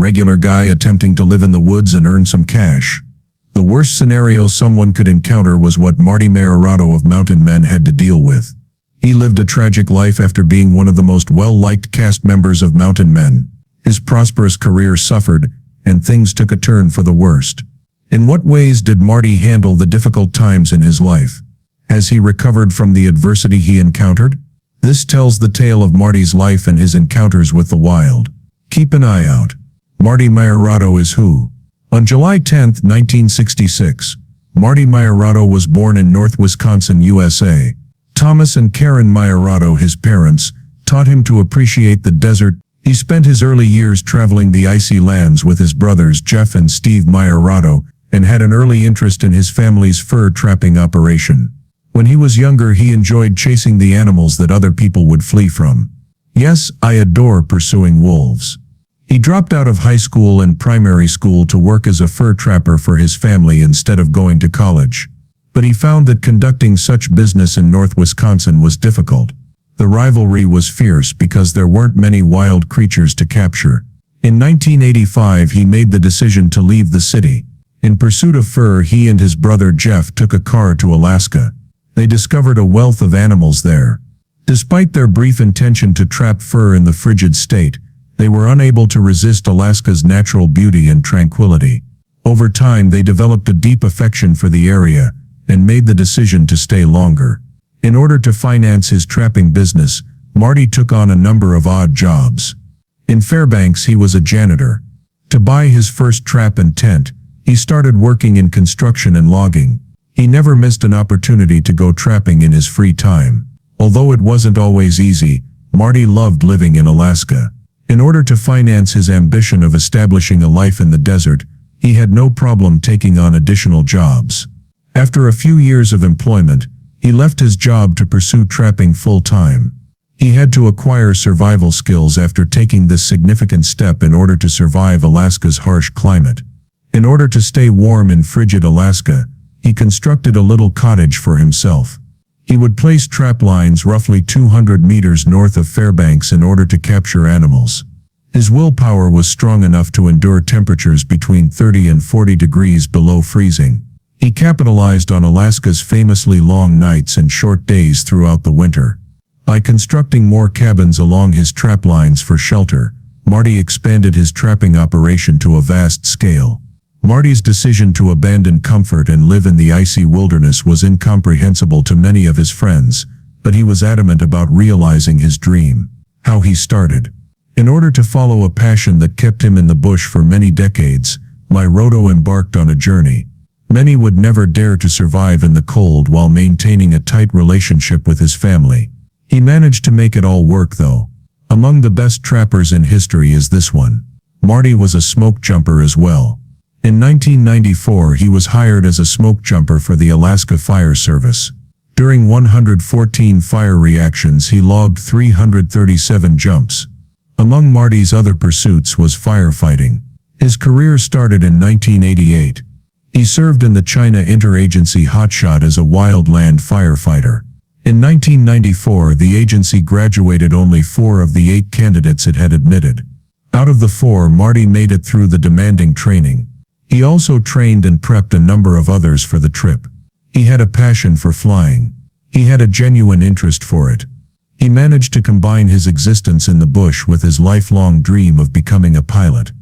regular guy attempting to live in the woods and earn some cash. The worst scenario someone could encounter was what Marty Meierotto of Mountain Men had to deal with. He lived a tragic life after being one of the most well-liked cast members of Mountain Men. His prosperous career suffered, and things took a turn for the worst. In what ways did Marty handle the difficult times in his life? Has he recovered from the adversity he encountered? This tells the tale of Marty's life and his encounters with the wild. Keep an eye out. Marty Meierotto is who? On July 10, 1966, Marty Meierotto was born in North Wisconsin, USA. Thomas and Karen Meierotto, his parents, taught him to appreciate the desert. He spent his early years traveling the icy lands with his brothers Jeff and Steve Meierotto, and had an early interest in his family's fur trapping operation. When he was younger, he enjoyed chasing the animals that other people would flee from. Yes, I adore pursuing wolves. He dropped out of high school and primary school to work as a fur trapper for his family instead of going to college. But he found that conducting such business in North Wisconsin was difficult. The rivalry was fierce because there weren't many wild creatures to capture. In 1985, he made the decision to leave the city. In pursuit of fur, he and his brother Jeff took a car to Alaska. They discovered a wealth of animals there. Despite their brief intention to trap fur in the frigid state, they were unable to resist Alaska's natural beauty and tranquility. Over time, they developed a deep affection for the area and made the decision to stay longer. In order to finance his trapping business, Marty took on a number of odd jobs. In Fairbanks, he was a janitor. To buy his first trap and tent, he started working in construction and logging. He never missed an opportunity to go trapping in his free time. Although it wasn't always easy, Marty loved living in Alaska. In order to finance his ambition of establishing a life in the desert, he had no problem taking on additional jobs. After a few years of employment, he left his job to pursue trapping full-time. He had to acquire survival skills after taking this significant step in order to survive Alaska's harsh climate. In order to stay warm in frigid Alaska, he constructed a little cottage for himself. He would place trap lines roughly 200 meters north of Fairbanks in order to capture animals. His willpower was strong enough to endure temperatures between 30 and 40 degrees below freezing. He capitalized on Alaska's famously long nights and short days throughout the winter. By constructing more cabins along his trap lines for shelter, Marty expanded his trapping operation to a vast scale. Marty's decision to abandon comfort and live in the icy wilderness was incomprehensible to many of his friends, but he was adamant about realizing his dream. How he started. In order to follow a passion that kept him in the bush for many decades, Meierotto embarked on a journey. Many would never dare to survive in the cold while maintaining a tight relationship with his family. He managed to make it all work though. Among the best trappers in history is this one. Marty was a smoke jumper as well. In 1994, he was hired as a smoke jumper for the Alaska Fire Service. During 114 fire reactions, he logged 337 jumps. Among Marty's other pursuits was firefighting. His career started in 1988. He served in the China Interagency Hotshot as a wildland firefighter. In 1994, the agency graduated only 4 of the 8 candidates it had admitted. Out of the 4, Marty made it through the demanding training. He also trained and prepped a number of others for the trip. He had a passion for flying. He had a genuine interest for it. He managed to combine his existence in the bush with his lifelong dream of becoming a pilot.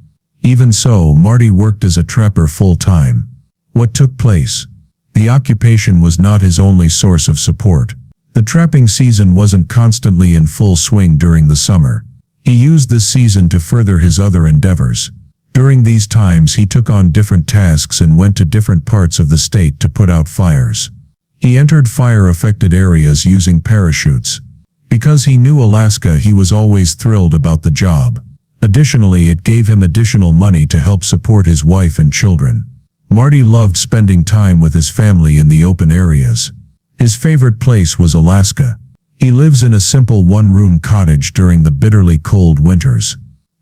Even so, Marty worked as a trapper full-time. What took place? The occupation was not his only source of support. The trapping season wasn't constantly in full swing during the summer. He used this season to further his other endeavors. During these times, he took on different tasks and went to different parts of the state to put out fires. He entered fire-affected areas using parachutes. Because he knew Alaska, he was always thrilled about the job. Additionally, it gave him additional money to help support his wife and children. Marty loved spending time with his family in the open areas. His favorite place was Alaska. He lives in a simple one-room cottage during the bitterly cold winters.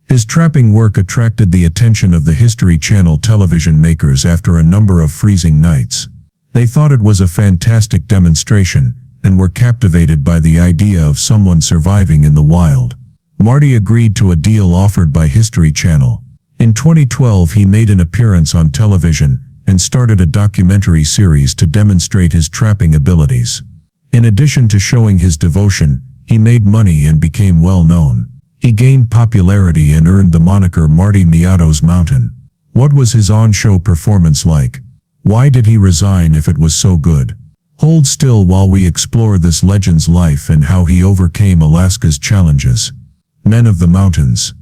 His trapping work attracted the attention of the History Channel television makers after a number of freezing nights. They thought it was a fantastic demonstration and were captivated by the idea of someone surviving in the wild. Marty agreed to a deal offered by History Channel. In 2012 he made an appearance on television and started a documentary series to demonstrate his trapping abilities. In addition to showing his devotion, he made money and became well known. He gained popularity and earned the moniker Marty Meierotto's Mountain. What was his on-show performance like? Why did he resign if it was so good? Hold still while we explore this legend's life and how he overcame Alaska's challenges. Men of the Mountains.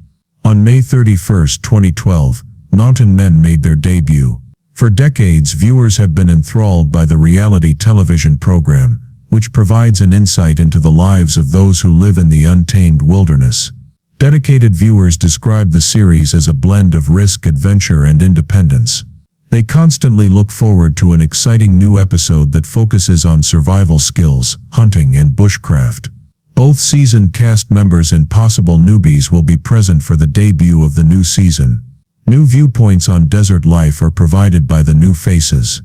On May 31, 2012, Mountain Men made their debut. For decades, viewers have been enthralled by the reality television program, which provides an insight into the lives of those who live in the untamed wilderness. Dedicated viewers describe the series as a blend of risk, adventure, and independence. They constantly look forward to an exciting new episode that focuses on survival skills, hunting, and bushcraft. Both seasoned cast members and possible newbies will be present for the debut of the new season. New viewpoints on desert life are provided by the new faces.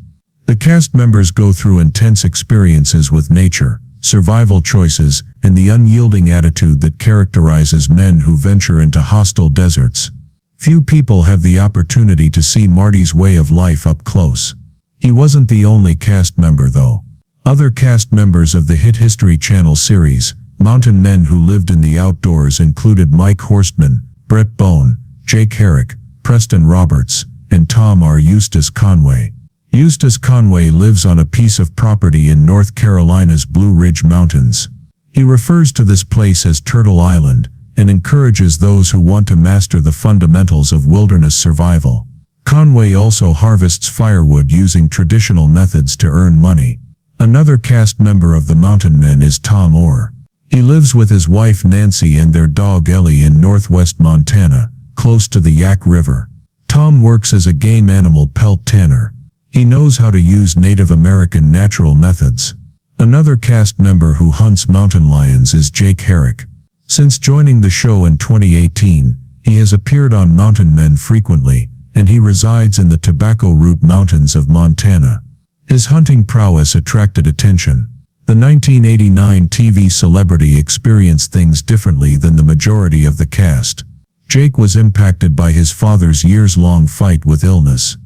The cast members go through intense experiences with nature, survival choices, and the unyielding attitude that characterizes men who venture into hostile deserts. Few people have the opportunity to see Marty's way of life up close. He wasn't the only cast member though. Other cast members of the hit History Channel series, Mountain Men Who Lived in the Outdoors, included Mike Horstman, Brett Bone, Jake Herrick, Preston Roberts, and Tom R. Eustace Conway. Eustace Conway lives on a piece of property in North Carolina's Blue Ridge Mountains. He refers to this place as Turtle Island and encourages those who want to master the fundamentals of wilderness survival. Conway also harvests firewood using traditional methods to earn money. Another cast member of the Mountain Men is Tom Orr. He lives with his wife Nancy and their dog Ellie in northwest Montana, close to the Yak River. Tom works as a game animal pelt tanner. He knows how to use Native American natural methods. Another cast member who hunts mountain lions is Jake Herrick. Since joining the show in 2018, he has appeared on Mountain Men frequently, and he resides in the Tobacco Root Mountains of Montana. His hunting prowess attracted attention. The 1989 TV celebrity experienced things differently than the majority of the cast. Jake was impacted by his father's years-long fight with illness.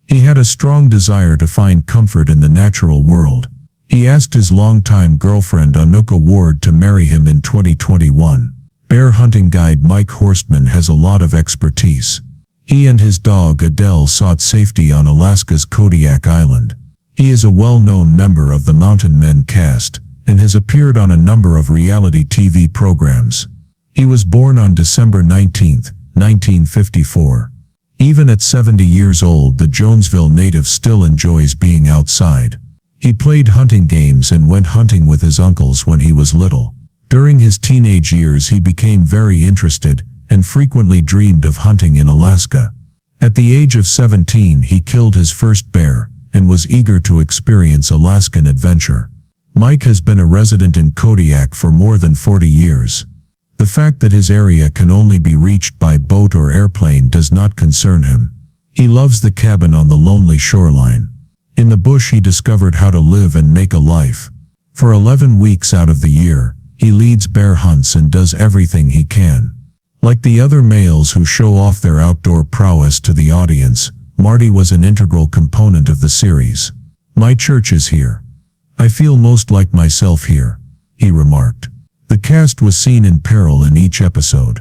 He had a strong desire to find comfort in the natural world. He asked his longtime girlfriend Anuka Ward to marry him in 2021. Bear hunting guide Mike Horstman has a lot of expertise. He and his dog Adele sought safety on Alaska's Kodiak Island. He is a well-known member of the Mountain Men cast and has appeared on a number of reality TV programs. He was born on December 19, 1954. Even at 70 years old, the Jonesville native still enjoys being outside. He played hunting games and went hunting with his uncles when he was little. During his teenage years he became very interested and frequently dreamed of hunting in Alaska. At the age of 17 he killed his first bear and was eager to experience Alaskan adventure. Mike has been a resident in Kodiak for more than 40 years. The fact that his area can only be reached by boat or airplane does not concern him. He loves the cabin on the lonely shoreline. In the bush he discovered how to live and make a life. For 11 weeks out of the year, he leads bear hunts and does everything he can. Like the other males who show off their outdoor prowess to the audience, Marty was an integral component of the series. "My church is here. I feel most like myself here," he remarked. The cast was seen in peril in each episode.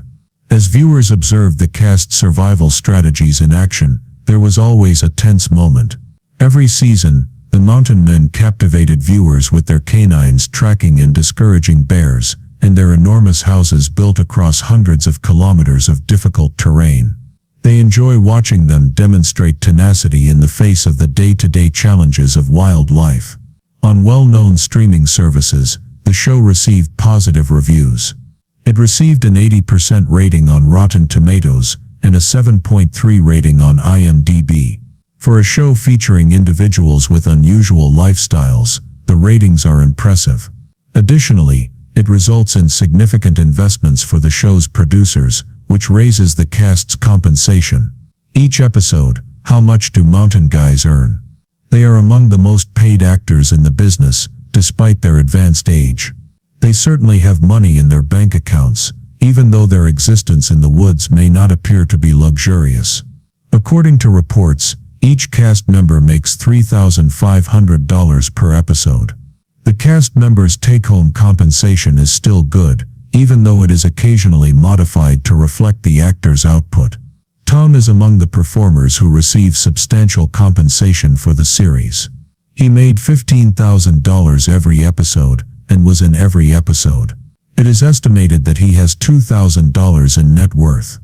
As viewers observed the cast's survival strategies in action, there was always a tense moment. Every season, the Mountain Men captivated viewers with their canines tracking and discouraging bears, and their enormous houses built across hundreds of kilometers of difficult terrain. They enjoy watching them demonstrate tenacity in the face of the day-to-day challenges of wildlife. On well-known streaming services, the show received positive reviews. It received an 80% rating on Rotten Tomatoes and a 7.3 rating on IMDb. For a show featuring individuals with unusual lifestyles, the ratings are impressive. Additionally, it results in significant investments for the show's producers, which raises the cast's compensation. Each episode, how much do mountain guys earn? They are among the most paid actors in the business, despite their advanced age. They certainly have money in their bank accounts, even though their existence in the woods may not appear to be luxurious. According to reports, each cast member makes $3,500 per episode. The cast members' take-home compensation is still good, even though it is occasionally modified to reflect the actor's output. Tom is among the performers who receive substantial compensation for the series. He made $15,000 every episode, and was in every episode. It is estimated that he has $2,000 in net worth.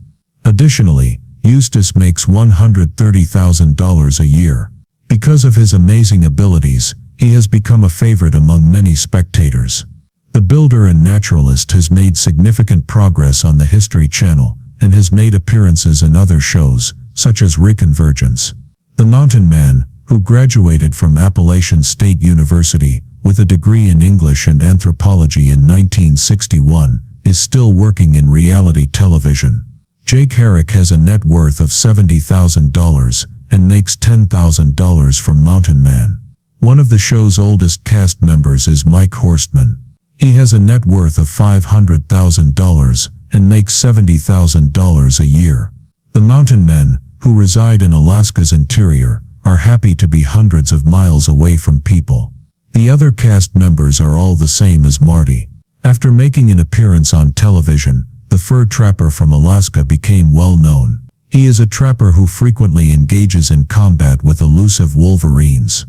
Additionally, Eustace makes $130,000 a year. Because of his amazing abilities, he has become a favorite among many spectators. The builder and naturalist has made significant progress on the History Channel, and has made appearances in other shows, such as Reconvergence. The Mountain Man, who graduated from Appalachian State University with a degree in English and anthropology in 1961, is still working in reality television. Jake Herrick has a net worth of $70,000 and makes $10,000 from Mountain Man. One of the show's oldest cast members is Mike Horstman. He has a net worth of $500,000 and makes $70,000 a year. The Mountain Men, who reside in Alaska's interior, are happy to be hundreds of miles away from people. The other cast members are all the same as Marty. After making an appearance on television, the fur trapper from Alaska became well known. He is a trapper who frequently engages in combat with elusive wolverines.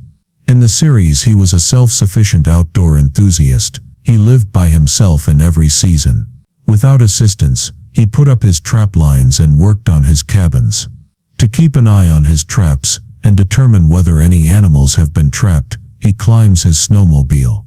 In the series, he was a self-sufficient outdoor enthusiast. He lived by himself in every season. Without assistance, he put up his trap lines and worked on his cabins. To keep an eye on his traps and determine whether any animals have been trapped, he climbs his snowmobile.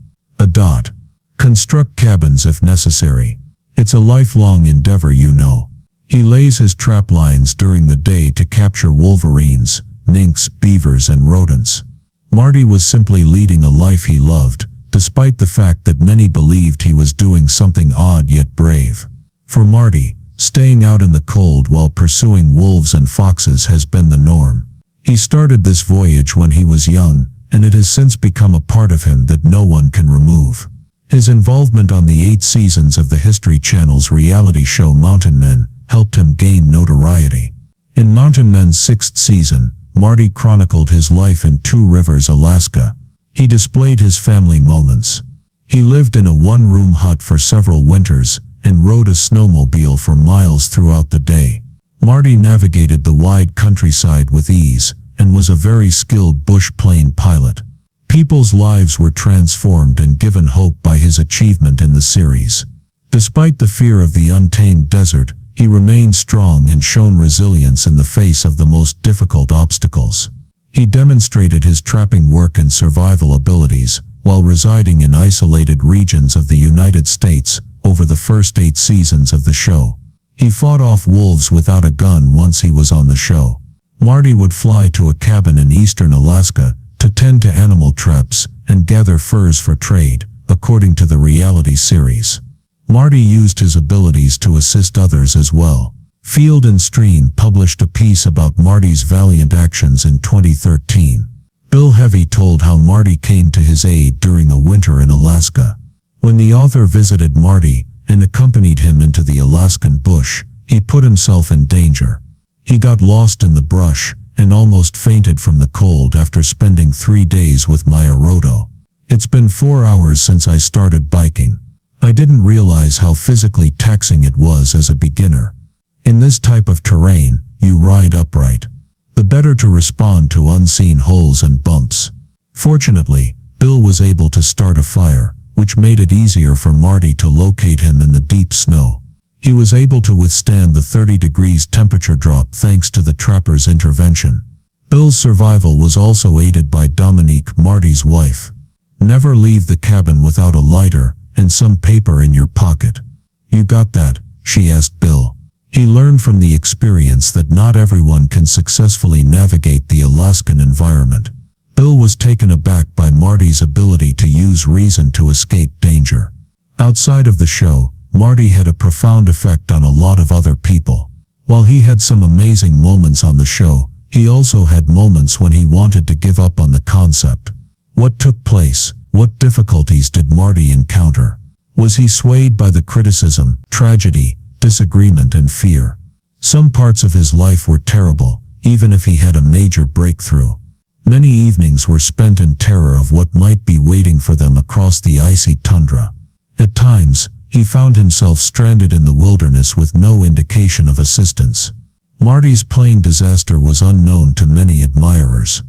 Construct cabins if necessary. It's a lifelong endeavor, you know. He lays his trap lines during the day to capture wolverines, minks, beavers, and rodents. Marty was simply leading a life he loved, despite the fact that many believed he was doing something odd yet brave. For Marty, staying out in the cold while pursuing wolves and foxes has been the norm. He started this voyage when he was young, and it has since become a part of him that no one can remove. His involvement on the 8 seasons of the History Channel's reality show Mountain Men helped him gain notoriety. In Mountain Men's 6th season, Marty chronicled his life in Two Rivers, Alaska. He displayed his family moments. He lived in a one-room hut for several winters and rode a snowmobile for miles throughout the day. Marty navigated the wide countryside with ease and was a very skilled bush plane pilot. People's lives were transformed and given hope by his achievement in the series. Despite the fear of the untamed desert, he remained strong and shown resilience in the face of the most difficult obstacles. He demonstrated his trapping work and survival abilities while residing in isolated regions of the United States over the first 8 seasons of the show. He fought off wolves without a gun once he was on the show. Marty would fly to a cabin in eastern Alaska to tend to animal traps and gather furs for trade, according to the reality series. Marty used his abilities to assist others as well. Field and Stream published a piece about Marty's valiant actions in 2013. Bill Heavy told how Marty came to his aid during a winter in Alaska. When the author visited Marty and accompanied him into the Alaskan bush, he put himself in danger. He got lost in the brush and almost fainted from the cold after spending 3 days with Meierotto. It's been 4 hours since I started biking. I didn't realize how physically taxing it was as a beginner. In this type of terrain, you ride upright. The better to respond to unseen holes and bumps. Fortunately, Bill was able to start a fire, which made it easier for Marty to locate him in the deep snow. He was able to withstand the 30 degrees temperature drop thanks to the trapper's intervention. Bill's survival was also aided by Dominique, Marty's wife. Never leave the cabin without a lighter and some paper in your pocket. You got that? She asked Bill. He learned from the experience that not everyone can successfully navigate the Alaskan environment. Bill was taken aback by Marty's ability to use reason to escape danger. Outside of the show, Marty had a profound effect on a lot of other people. While he had some amazing moments on the show, he also had moments when he wanted to give up on the concept. What took place? What difficulties did Marty encounter? Was he swayed by the criticism, tragedy, disagreement and fear. Some parts of his life were terrible, even if he had a major breakthrough. Many evenings were spent in terror of what might be waiting for them across the icy tundra. At times, he found himself stranded in the wilderness with no indication of assistance. Marty's plane disaster was unknown to many admirers.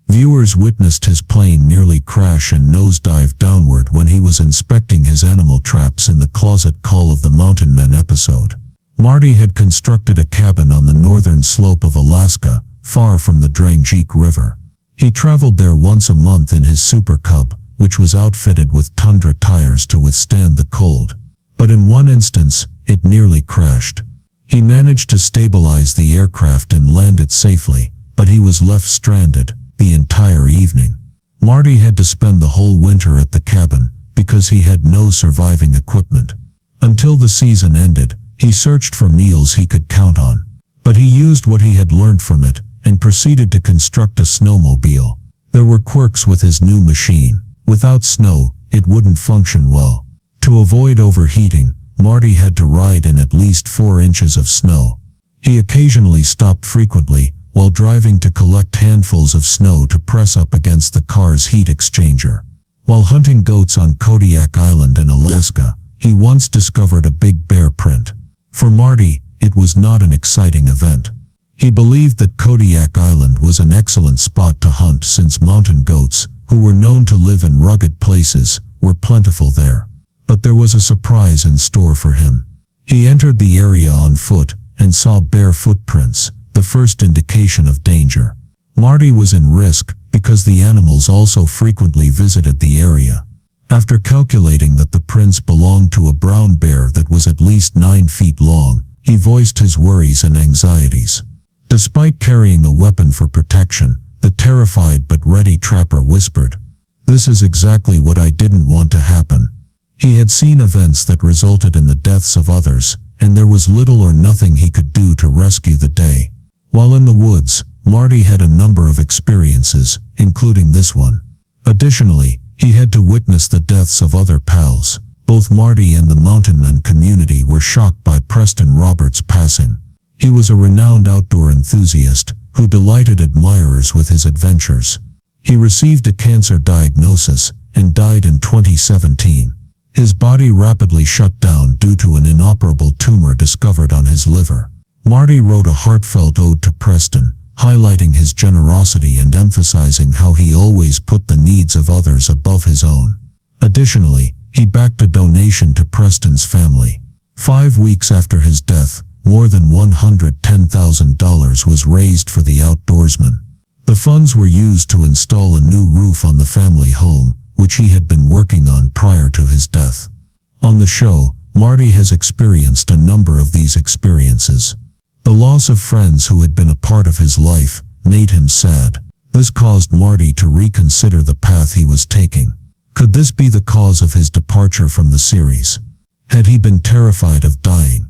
Viewers witnessed his plane nearly crash and nosedive downward when he was inspecting his animal traps in the Closet Call of the Mountain Men episode. Marty had constructed a cabin on the northern slope of Alaska, far from the Drangik River. He traveled there once a month in his Super Cub, which was outfitted with tundra tires to withstand the cold. But in one instance, it nearly crashed. He managed to stabilize the aircraft and land it safely, but he was left stranded the entire evening. Marty had to spend the whole winter at the cabin because he had no surviving equipment. Until the season ended, he searched for meals he could count on. But he used what he had learned from it and proceeded to construct a snowmobile. There were quirks with his new machine. Without snow, it wouldn't function well. To avoid overheating, Marty had to ride in at least 4 inches of snow. He occasionally stopped frequently while driving to collect handfuls of snow to press up against the car's heat exchanger. While hunting goats on Kodiak Island in Alaska, he once discovered a big bear print. For Marty, it was not an exciting event. He believed that Kodiak Island was an excellent spot to hunt since mountain goats, who were known to live in rugged places, were plentiful there. But there was a surprise in store for him. He entered the area on foot and saw bear footprints, the first indication of danger. Marty was in risk because the animals also frequently visited the area. After calculating that the prints belonged to a brown bear that was at least 9 feet long, he voiced his worries and anxieties. Despite carrying a weapon for protection, the terrified but ready trapper whispered, "This is exactly what I didn't want to happen." He had seen events that resulted in the deaths of others, and there was little or nothing he could do to rescue the day. While in the woods, Marty had a number of experiences, including this one. Additionally, he had to witness the deaths of other pals. Both Marty and the mountain men community were shocked by Preston Roberts' passing. He was a renowned outdoor enthusiast who delighted admirers with his adventures. He received a cancer diagnosis and died in 2017. His body rapidly shut down due to an inoperable tumor discovered on his liver. Marty wrote a heartfelt ode to Preston, highlighting his generosity and emphasizing how he always put the needs of others above his own. Additionally, he backed a donation to Preston's family. 5 weeks after his death, more than $110,000 was raised for the outdoorsman. The funds were used to install a new roof on the family home, which he had been working on prior to his death. On the show, Marty has experienced a number of these experiences. The loss of friends who had been a part of his life made him sad. This caused Marty to reconsider the path he was taking. Could this be the cause of his departure from the series? Had he been terrified of dying?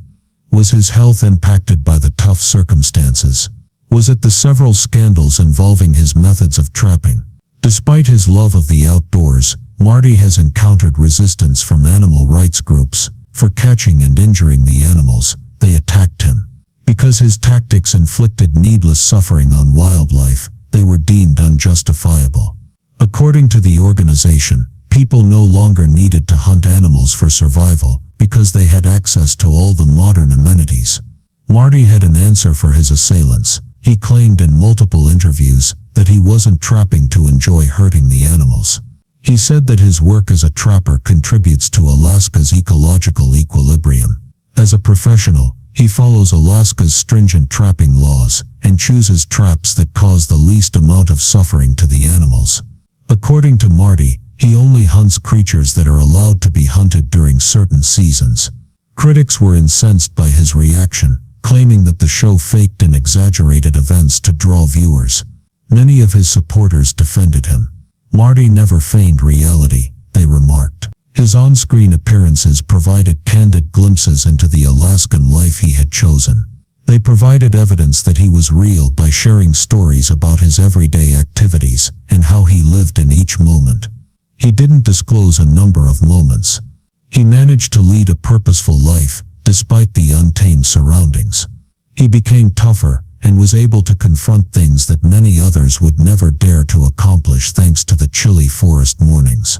Was his health impacted by the tough circumstances? Was it the several scandals involving his methods of trapping? Despite his love of the outdoors, Marty has encountered resistance from animal rights groups. For catching and injuring the animals, they attacked him. Because his tactics inflicted needless suffering on wildlife, they were deemed unjustifiable. According to the organization, people no longer needed to hunt animals for survival because they had access to all the modern amenities. Marty had an answer for his assailants. He claimed in multiple interviews that he wasn't trapping to enjoy hurting the animals. He said that his work as a trapper contributes to Alaska's ecological equilibrium. As a professional, he follows Alaska's stringent trapping laws and chooses traps that cause the least amount of suffering to the animals. According to Marty, he only hunts creatures that are allowed to be hunted during certain seasons. Critics were incensed by his reaction, claiming that the show faked and exaggerated events to draw viewers. Many of his supporters defended him. Marty never feigned reality, they remarked. His on-screen appearances provided candid glimpses into the Alaskan life he had chosen. They provided evidence that he was real by sharing stories about his everyday activities and how he lived in each moment. He didn't disclose a number of moments. He managed to lead a purposeful life, despite the untamed surroundings. He became tougher and was able to confront things that many others would never dare to accomplish thanks to the chilly forest mornings.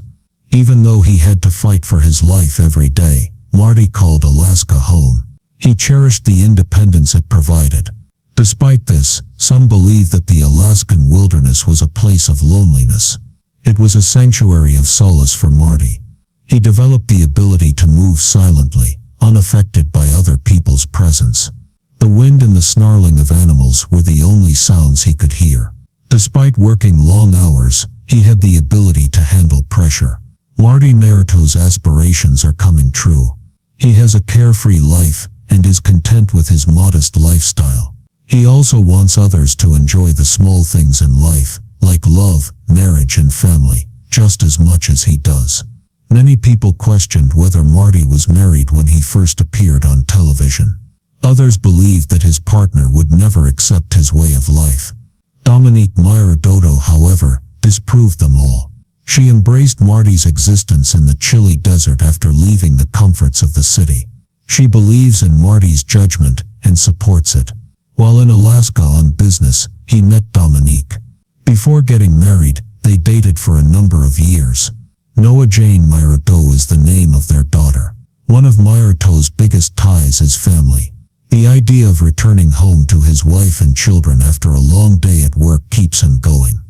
Even though he had to fight for his life every day, Marty called Alaska home. He cherished the independence it provided. Despite this, some believe that the Alaskan wilderness was a place of loneliness. It was a sanctuary of solace for Marty. He developed the ability to move silently, unaffected by other people's presence. The wind and the snarling of animals were the only sounds he could hear. Despite working long hours, he had the ability to handle pressure. Marty Meierotto's aspirations are coming true. He has a carefree life and is content with his modest lifestyle. He also wants others to enjoy the small things in life, like love, marriage and family, just as much as he does. Many people questioned whether Marty was married when he first appeared on television. Others believed that his partner would never accept his way of life. Marty Meierotto, however, disproved them all. She embraced Marty's existence in the chilly desert after leaving the comforts of the city. She believes in Marty's judgment and supports it. While in Alaska on business, he met Dominique. Before getting married, they dated for a number of years. Noah Jane Meierotto is the name of their daughter. One of Meierotto's biggest ties is family. The idea of returning home to his wife and children after a long day at work keeps him going.